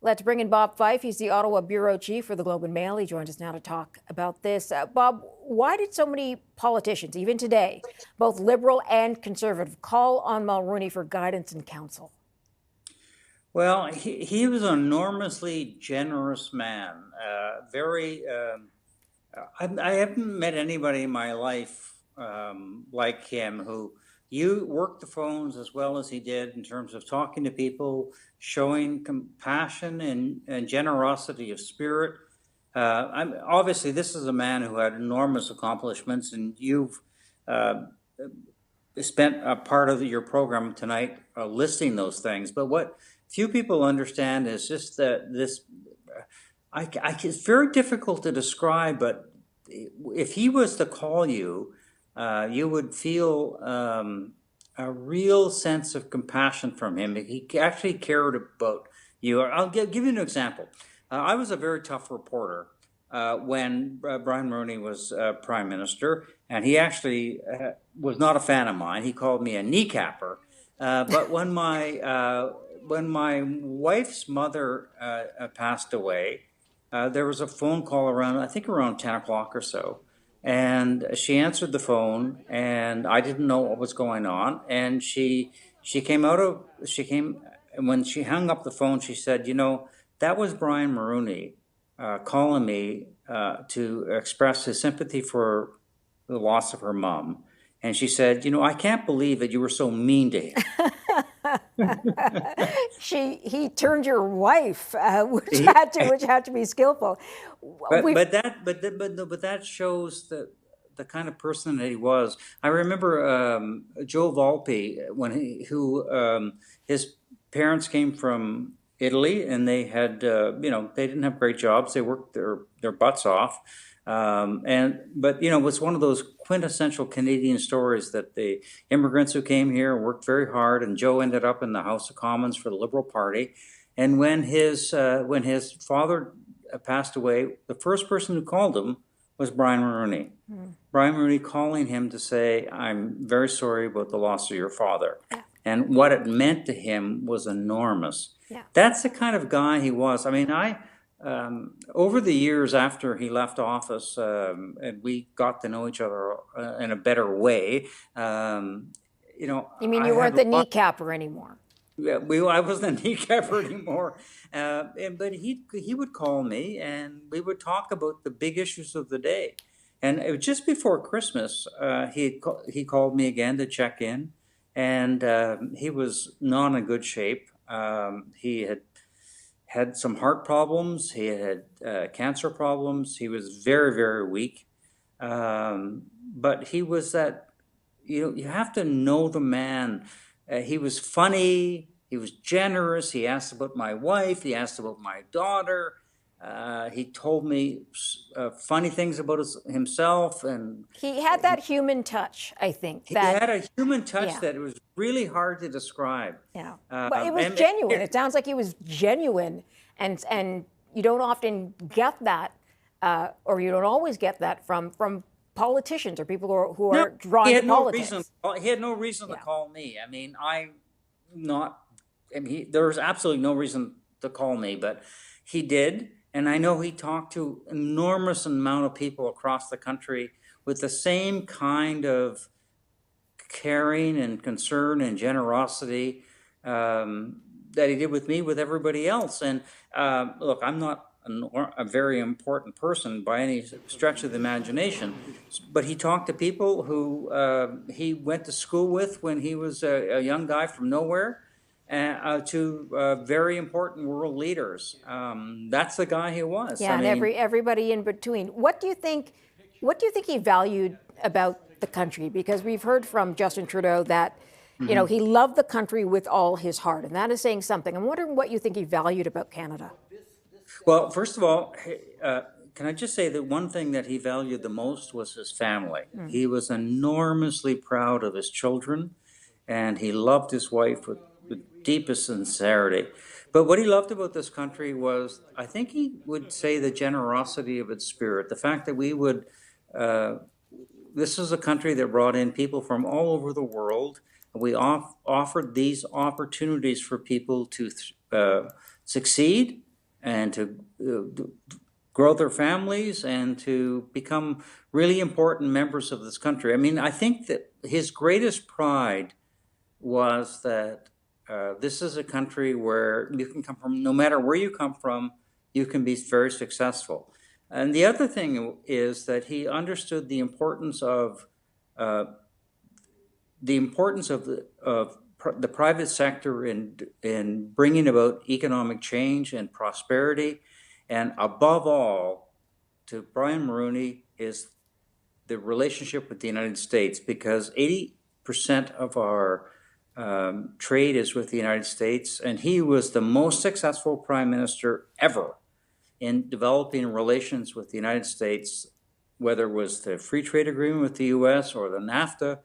Let's bring in Bob Fife. He's the Ottawa bureau chief for the Globe and Mail. He joins us now to talk about this. Bob, why did so many politicians, even today, both Liberal and Conservative, call on Mulroney for guidance and counsel? Well, he was an enormously generous man. I haven't met anybody in my life like him who you worked the phones as well as he did in terms of talking to people, showing compassion and generosity of spirit. Obviously, this is a man who had enormous accomplishments, and you've spent a part of your program tonight listing those things. But what few people understand is just that it's very difficult to describe, but if he was to call you, you would feel a real sense of compassion from him. He actually cared about you. I'll give you an example. I was a very tough reporter when Brian Mulroney was Prime Minister, and he actually was not a fan of mine. He called me a kneecapper. But when my wife's mother passed away, there was a phone call around 10 o'clock or so. And she answered the phone, and I didn't know what was going on. And and when she hung up the phone, she said, that was Brian Mulroney calling me to express his sympathy for the loss of her mom. And she said, I can't believe that you were so mean to him. He turned your wife, which had to be skillful. But that shows the kind of person that he was. I remember Joe Volpe his parents came from Italy, and they had they didn't have great jobs. They worked their butts off. But it was one of those quintessential Canadian stories that the immigrants who came here worked very hard, and Joe ended up in the House of Commons for the Liberal Party. And when his father passed away, the first person who called him was Brian Mulroney. Brian Mulroney calling him to say, "I'm very sorry about the loss of your father." Yeah. And what it meant to him was enormous. Yeah. That's the kind of guy he was. I mean, over the years after he left office, and we got to know each other in a better way. You mean you weren't the kneecapper anymore? Yeah, I wasn't a kneecapper anymore. But he would call me, and we would talk about the big issues of the day. And it was just before Christmas, he called me again to check in, and he was not in good shape. He had some heart problems. He had cancer problems. He was very, very weak. But he was that, you have to know the man. He was funny. He was generous. He asked about my wife. He asked about my daughter. He told me funny things about himself. And he had that human touch, I think. He had a human touch that was really hard to describe. Yeah, but it was genuine. It sounds like he was genuine, and you don't often get that, or you don't always get that from politicians or people who are drawn to politics. He had no reason to call me. I mean, there was absolutely no reason to call me, but he did. And I know he talked to an enormous amount of people across the country with the same kind of caring and concern and generosity that he did with me, with everybody else. And look, I'm not a very important person by any stretch of the imagination, but he talked to people who he went to school with when he was a young guy from nowhere, to very important world leaders. That's the guy he was. Yeah, and everybody in between. What do you think he valued about the country? Because we've heard from Justin Trudeau that he loved the country with all his heart, and that is saying something. I'm wondering what you think he valued about Canada. Well, first of all, can I just say that one thing that he valued the most was his family. He was enormously proud of his children, and he loved his wife with the deepest sincerity. But what he loved about this country was, I think he would say, the generosity of its spirit. The fact that we would, this is a country that brought in people from all over the world. We offered these opportunities for people to succeed and to grow their families and to become really important members of this country. I mean, I think that his greatest pride was that this is a country where you can come from, no matter where you come from, you can be very successful. And the other thing is that he understood the importance of the private sector in bringing about economic change and prosperity. And above all, to Brian Mulroney, is the relationship with the United States, because 80% of our trade is with the United States, and he was the most successful prime minister ever in developing relations with the United States, whether it was the free trade agreement with the US or the NAFTA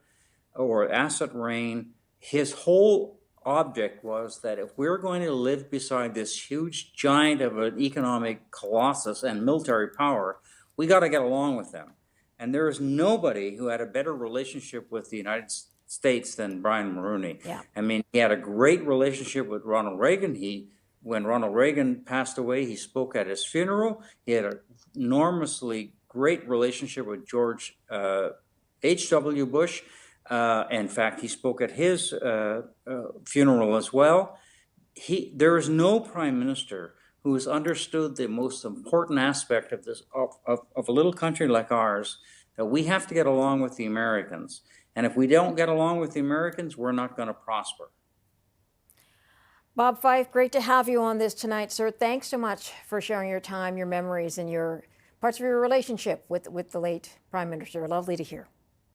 or asset rain. His whole object was that if we're going to live beside this huge giant of an economic colossus and military power, we got to get along with them. And there is nobody who had a better relationship with the United States than Brian Mulroney. Yeah. I mean, he had a great relationship with Ronald Reagan. When Ronald Reagan passed away, he spoke at his funeral. He had an enormously great relationship with George H.W. Bush. In fact, he spoke at his funeral as well. There is no prime minister who has understood the most important aspect of this of a little country like ours, that we have to get along with the Americans. And if we don't get along with the Americans, we're not going to prosper. Bob Fife, great to have you on this tonight, sir. Thanks so much for sharing your time, your memories, and your parts of your relationship with the late Prime Minister. Lovely to hear.